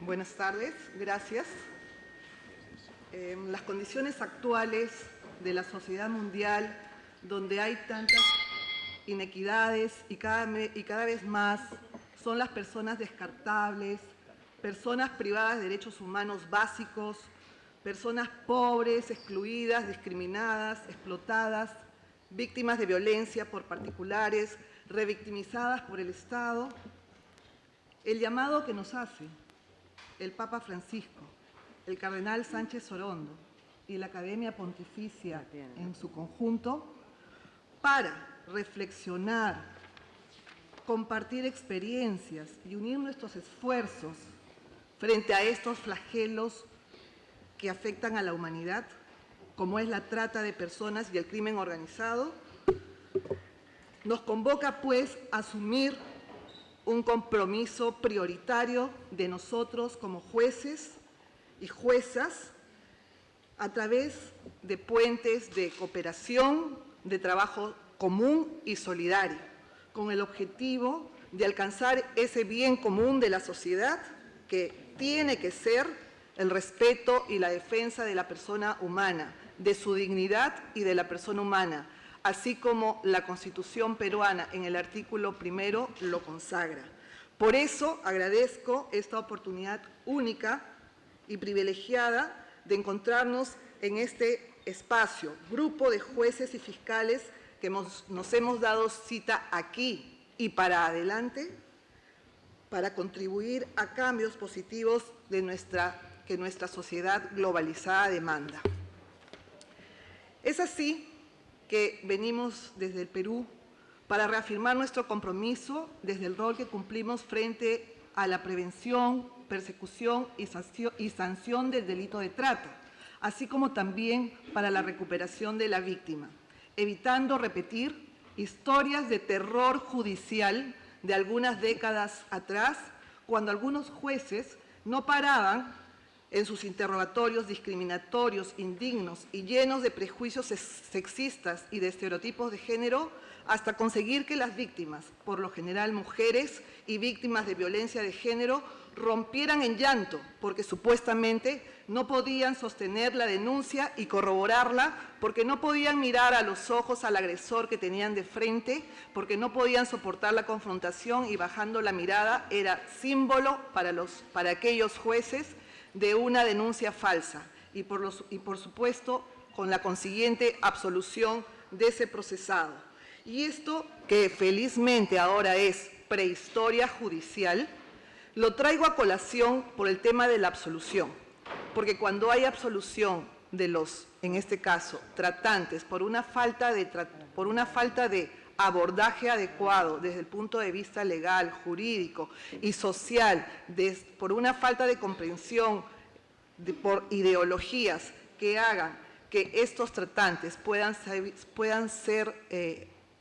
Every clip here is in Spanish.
Buenas tardes, gracias. Las condiciones actuales de la sociedad mundial, donde hay tantas inequidades y cada vez más, son las personas descartables, personas privadas de derechos humanos básicos, personas pobres, excluidas, discriminadas, explotadas, víctimas de violencia por particulares, revictimizadas por el Estado. El llamado que nos hace el Papa Francisco, el Cardenal Sánchez Orondo y la Academia Pontificia en su conjunto, para reflexionar, compartir experiencias y unir nuestros esfuerzos frente a estos flagelos que afectan a la humanidad, como es la trata de personas y el crimen organizado, nos convoca pues a asumir un compromiso prioritario de nosotros como jueces y juezas a través de puentes de cooperación, de trabajo común y solidario, con el objetivo de alcanzar ese bien común de la sociedad que tiene que ser el respeto y la defensa de la persona humana, de su dignidad y de la persona humana, así como la Constitución peruana en el artículo 1 lo consagra. Por eso agradezco esta oportunidad única y privilegiada de encontrarnos en este espacio, grupo de jueces y fiscales que nos hemos dado cita aquí y para adelante, para contribuir a cambios positivos que nuestra sociedad globalizada demanda. Es así que venimos desde el Perú para reafirmar nuestro compromiso desde el rol que cumplimos frente a la prevención, persecución y sanción del delito de trata, así como también para la recuperación de la víctima, evitando repetir historias de terror judicial de algunas décadas atrás, cuando algunos jueces no paraban en sus interrogatorios discriminatorios, indignos y llenos de prejuicios sexistas y de estereotipos de género, hasta conseguir que las víctimas, por lo general mujeres y víctimas de violencia de género, rompieran en llanto porque supuestamente no podían sostener la denuncia y corroborarla, porque no podían mirar a los ojos al agresor que tenían de frente, porque no podían soportar la confrontación y bajando la mirada era símbolo para aquellos jueces de una denuncia falsa y por supuesto con la consiguiente absolución de ese procesado. Y esto, que felizmente ahora es prehistoria judicial, lo traigo a colación por el tema de la absolución, porque cuando hay absolución de los, en este caso, tratantes, por una falta de abordaje adecuado desde el punto de vista legal, jurídico y social, por una falta de comprensión por ideologías que hagan que estos tratantes puedan ser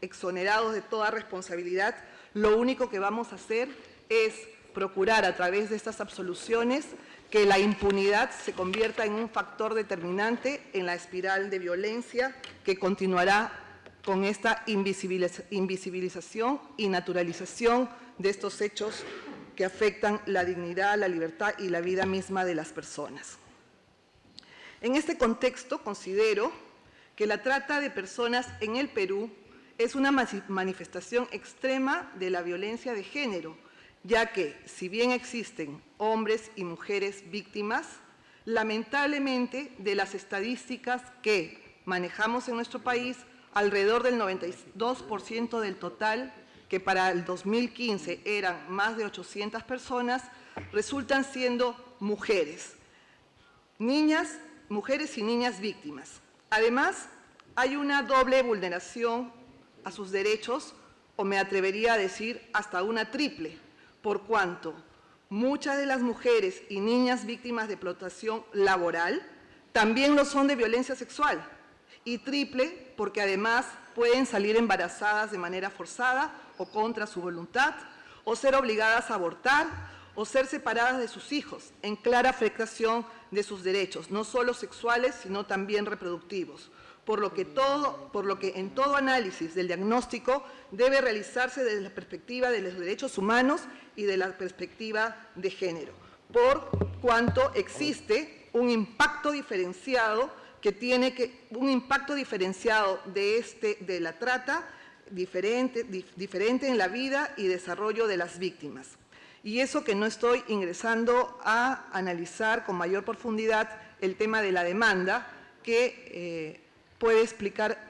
exonerados de toda responsabilidad, lo único que vamos a hacer es procurar a través de estas absoluciones que la impunidad se convierta en un factor determinante en la espiral de violencia que continuará con esta invisibilización y naturalización de estos hechos que afectan la dignidad, la libertad y la vida misma de las personas. En este contexto, considero que la trata de personas en el Perú es una manifestación extrema de la violencia de género, ya que, si bien existen hombres y mujeres víctimas, lamentablemente de las estadísticas que manejamos en nuestro país, alrededor del 92% del total, que para el 2015 eran más de 800 personas, resultan siendo mujeres, mujeres y niñas víctimas. Además, hay una doble vulneración a sus derechos, o me atrevería a decir hasta una triple, por cuanto muchas de las mujeres y niñas víctimas de explotación laboral también lo son de violencia sexual, y triple porque además pueden salir embarazadas de manera forzada o contra su voluntad, o ser obligadas a abortar, o ser separadas de sus hijos, en clara afectación de sus derechos, no solo sexuales, sino también reproductivos. Por lo que en todo análisis del diagnóstico debe realizarse desde la perspectiva de los derechos humanos y de la perspectiva de género. por cuanto existe un impacto diferenciado de la trata diferente en la vida y desarrollo de las víctimas. Y eso que no estoy ingresando a analizar con mayor profundidad el tema de la demanda, que puede explicar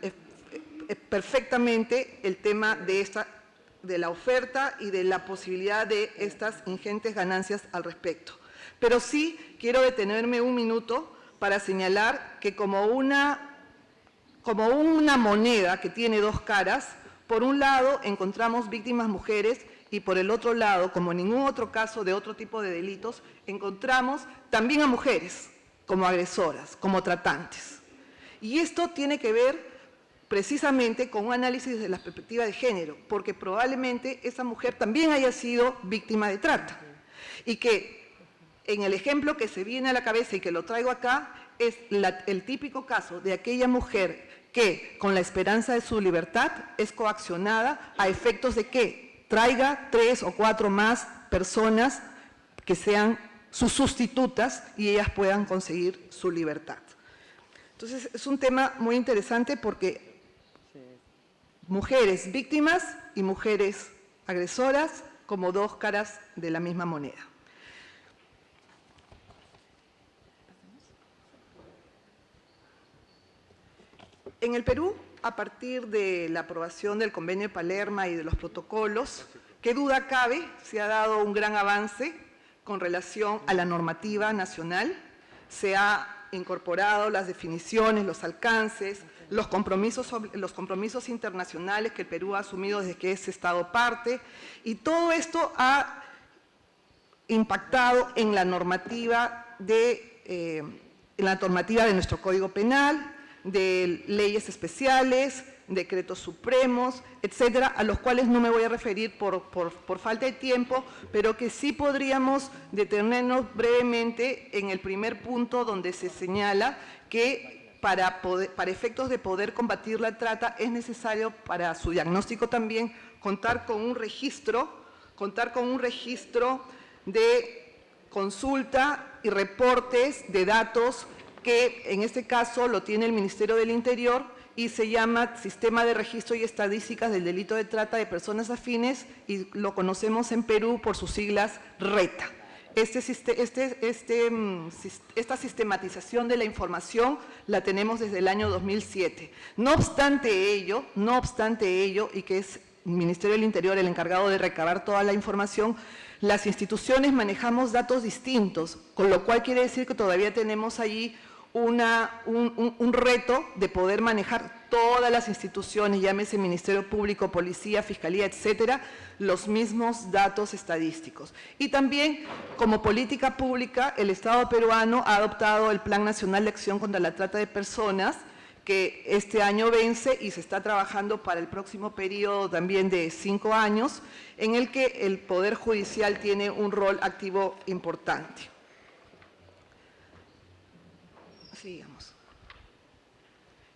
perfectamente el tema de la oferta y de la posibilidad de estas ingentes ganancias al respecto. Pero sí quiero detenerme un minuto para señalar que como una moneda que tiene dos caras, por un lado encontramos víctimas mujeres y por el otro lado, como en ningún otro caso de otro tipo de delitos, encontramos también a mujeres como agresoras, como tratantes. Y esto tiene que ver precisamente con un análisis desde la perspectiva de género, porque probablemente esa mujer también haya sido víctima de trata. Y que en el ejemplo que se viene a la cabeza y que lo traigo acá, es el típico caso de aquella mujer que, con la esperanza de su libertad, es coaccionada a efectos de que traiga 3 o 4 más personas que sean sus sustitutas y ellas puedan conseguir su libertad. Entonces, es un tema muy interesante porque mujeres víctimas y mujeres agresoras como dos caras de la misma moneda. En el Perú, a partir de la aprobación del Convenio de Palermo y de los protocolos, qué duda cabe, se ha dado un gran avance con relación a la normativa nacional, se ha incorporado las definiciones, los alcances, los compromisos internacionales que el Perú ha asumido desde que es Estado parte, y todo esto ha impactado en la normativa de nuestro Código Penal, de leyes especiales, decretos supremos, etcétera, a los cuales no me voy a referir por falta de tiempo, pero que sí podríamos detenernos brevemente en el primer punto donde se señala que para efectos de poder combatir la trata es necesario, para su diagnóstico también, contar con un registro de consulta y reportes de datos que en este caso lo tiene el Ministerio del Interior y se llama Sistema de Registro y Estadísticas del Delito de Trata de Personas Afines, y lo conocemos en Perú por sus siglas RETA. Esta sistematización de la información la tenemos desde el año 2007. No obstante ello, y que es el Ministerio del Interior el encargado de recabar toda la información, las instituciones manejamos datos distintos, con lo cual quiere decir que todavía tenemos allí un reto de poder manejar todas las instituciones, llámese Ministerio Público, Policía, Fiscalía, etcétera, los mismos datos estadísticos. Y también, como política pública, el Estado peruano ha adoptado el Plan Nacional de Acción contra la Trata de Personas, que este año vence y se está trabajando para el próximo periodo también de 5 años, en el que el Poder Judicial tiene un rol activo importante. Sigamos.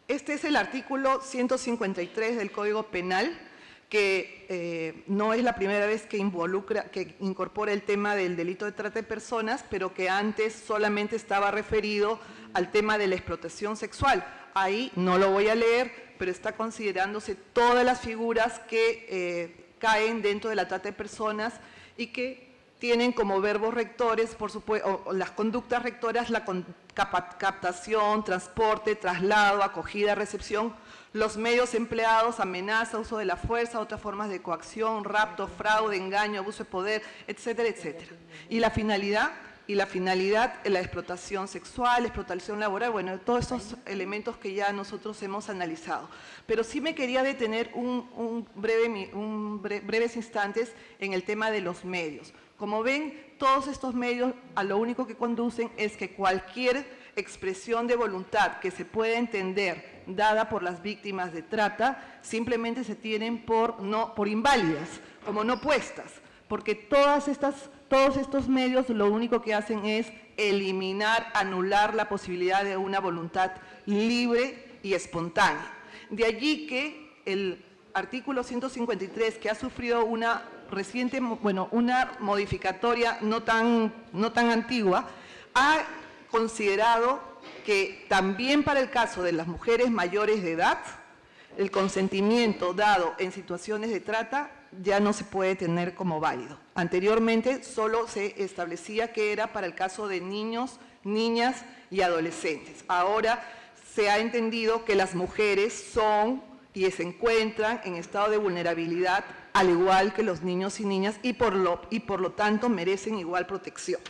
Este es el artículo 153 del Código Penal, que no es la primera vez que incorpora el tema del delito de trata de personas, pero que antes solamente estaba referido al tema de la explotación sexual. Ahí no lo voy a leer, pero está considerándose todas las figuras que caen dentro de la trata de personas y que tienen como verbos rectores, por supuesto, o las conductas rectoras, la captación, transporte, traslado, acogida, recepción, los medios empleados, amenaza, uso de la fuerza, otras formas de coacción, rapto, fraude, engaño, abuso de poder, etcétera, etcétera. Y la finalidad, la explotación sexual, explotación laboral, bueno, todos estos elementos que ya nosotros hemos analizado. Pero sí me quería detener breves instantes en el tema de los medios. Como ven, todos estos medios a lo único que conducen es que cualquier expresión de voluntad que se pueda entender dada por las víctimas de trata, simplemente se tienen por inválidas, como no puestas, porque todos estos medios lo único que hacen es eliminar, anular la posibilidad de una voluntad libre y espontánea. De allí que el artículo 153, que ha sufrido una reciente, bueno, una modificatoria no tan antigua, ha considerado que también para el caso de las mujeres mayores de edad, el consentimiento dado en situaciones de trata ya no se puede tener como válido. Anteriormente solo se establecía que era para el caso de niños, niñas y adolescentes. Ahora se ha entendido que las mujeres son y se encuentran en estado de vulnerabilidad al igual que los niños y niñas y por lo tanto merecen igual protección.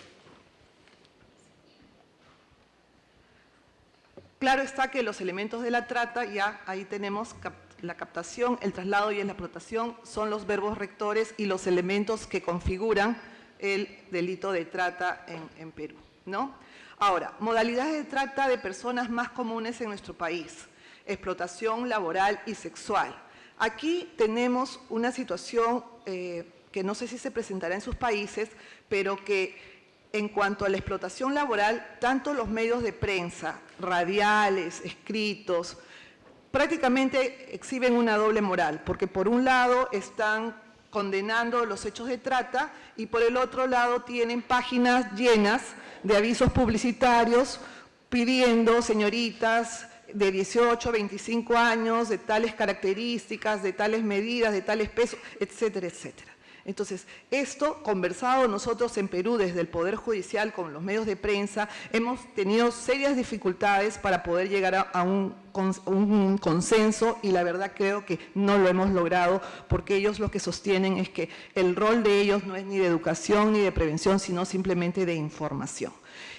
Claro está que los elementos de la trata, ya ahí tenemos la captación, el traslado y la explotación, son los verbos rectores y los elementos que configuran el delito de trata en Perú, ¿no? Ahora, modalidades de trata de personas más comunes en nuestro país: explotación laboral y sexual. Aquí tenemos una situación que no sé si se presentará en sus países, pero que en cuanto a la explotación laboral, tanto los medios de prensa, radiales, escritos, prácticamente exhiben una doble moral, porque por un lado están condenando los hechos de trata y por el otro lado tienen páginas llenas de avisos publicitarios pidiendo señoritas de 18, 25 años, de tales características, de tales medidas, de tales pesos, etcétera, etcétera. Entonces, esto conversado nosotros en Perú desde el Poder Judicial con los medios de prensa, hemos tenido serias dificultades para poder llegar a un consenso y la verdad creo que no lo hemos logrado porque ellos lo que sostienen es que el rol de ellos no es ni de educación ni de prevención, sino simplemente de información.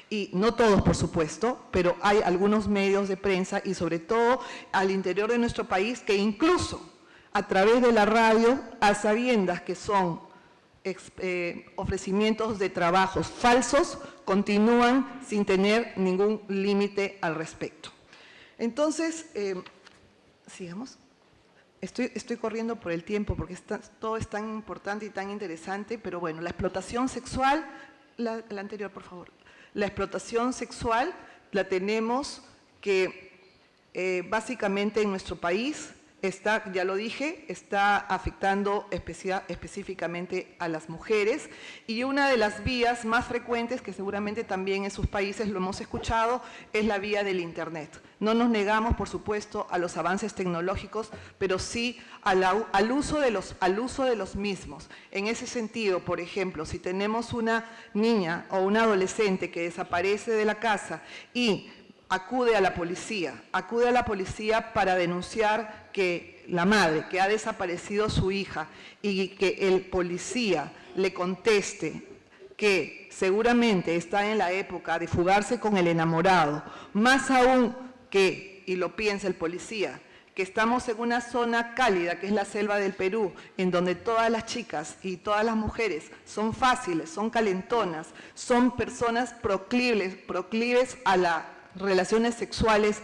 Y no todos, por supuesto, pero hay algunos medios de prensa y sobre todo al interior de nuestro país que incluso a través de la radio, a sabiendas que son ofrecimientos de trabajos falsos, continúan sin tener ningún límite al respecto. Entonces, sigamos. Estoy corriendo por el tiempo porque todo es tan importante y tan interesante, pero bueno, la explotación sexual, la anterior, por favor. La explotación sexual la tenemos que básicamente en nuestro país está, ya lo dije, está afectando específicamente a las mujeres y una de las vías más frecuentes, que seguramente también en sus países lo hemos escuchado, es la vía del Internet. No nos negamos, por supuesto, a los avances tecnológicos, pero sí al uso de los mismos. En ese sentido, por ejemplo, si tenemos una niña o un adolescente que desaparece de la casa y acude a la policía para denunciar que la madre, que ha desaparecido su hija y que el policía le conteste que seguramente está en la época de fugarse con el enamorado, más aún que, y lo piensa el policía, que estamos en una zona cálida, que es la selva del Perú, en donde todas las chicas y todas las mujeres son fáciles, son calentonas, son personas proclives a las relaciones sexuales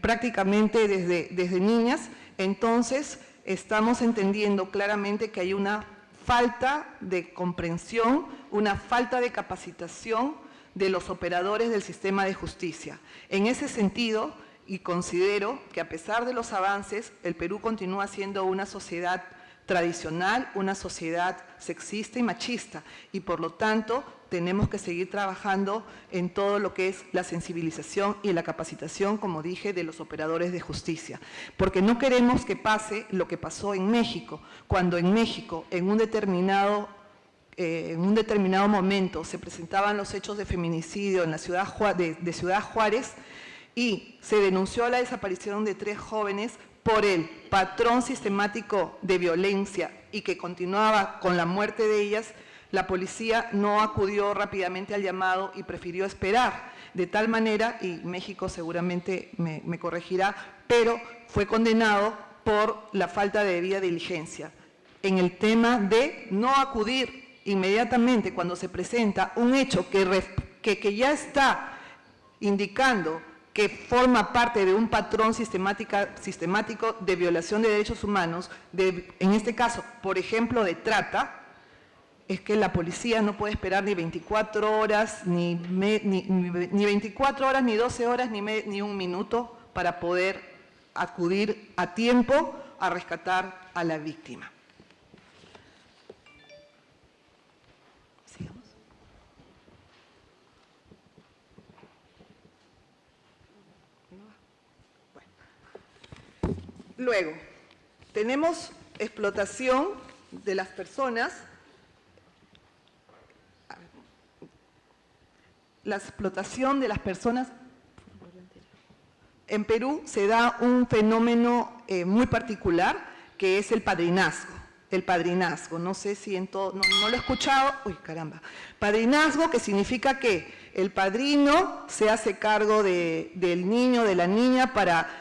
prácticamente desde niñas, entonces estamos entendiendo claramente que hay una falta de comprensión, una falta de capacitación de los operadores del sistema de justicia. En ese sentido, y considero que a pesar de los avances, el Perú continúa siendo una sociedad tradicional, una sociedad sexista y machista, y por lo tanto tenemos que seguir trabajando en todo lo que es la sensibilización y la capacitación, como dije, de los operadores de justicia. Porque no queremos que pase lo que pasó en México, cuando en México, en un determinado momento, se presentaban los hechos de feminicidio en la ciudad de Ciudad Juárez y se denunció la desaparición de 3 jóvenes por el patrón sistemático de violencia y que continuaba con la muerte de ellas. La policía no acudió rápidamente al llamado y prefirió esperar, de tal manera, y México seguramente me corregirá, pero fue condenado por la falta de debida diligencia. En el tema de no acudir inmediatamente cuando se presenta un hecho que ya está indicando que forma parte de un patrón sistemático de violación de derechos humanos, en este caso, por ejemplo, de trata, es que la policía no puede esperar ni 24 horas, ni 24 horas, ni 12 horas, ni un minuto para poder acudir a tiempo a rescatar a la víctima. Luego, tenemos explotación de las personas. La explotación de las personas. En Perú se da un fenómeno muy particular, que es el padrinazgo. El padrinazgo, no sé si en todo, no lo he escuchado, uy, caramba. Padrinazgo, que significa que el padrino se hace cargo del niño, de la niña, para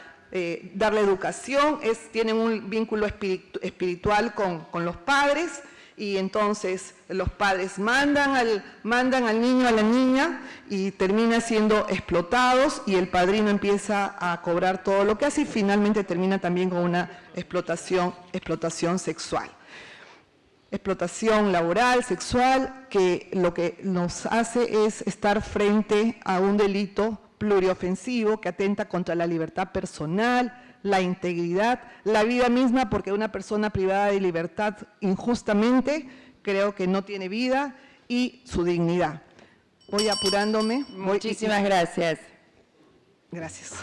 darle educación, tienen un vínculo espiritual con los padres, y entonces los padres mandan al niño, a la niña, y termina siendo explotados, y el padrino empieza a cobrar todo lo que hace, y finalmente termina también con una explotación sexual. Explotación laboral, sexual, que lo que nos hace es estar frente a un delito pluriofensivo que atenta contra la libertad personal, la integridad, la vida misma, porque una persona privada de libertad injustamente creo que no tiene vida, y su dignidad. Voy apurándome. Muchísimas gracias. Gracias.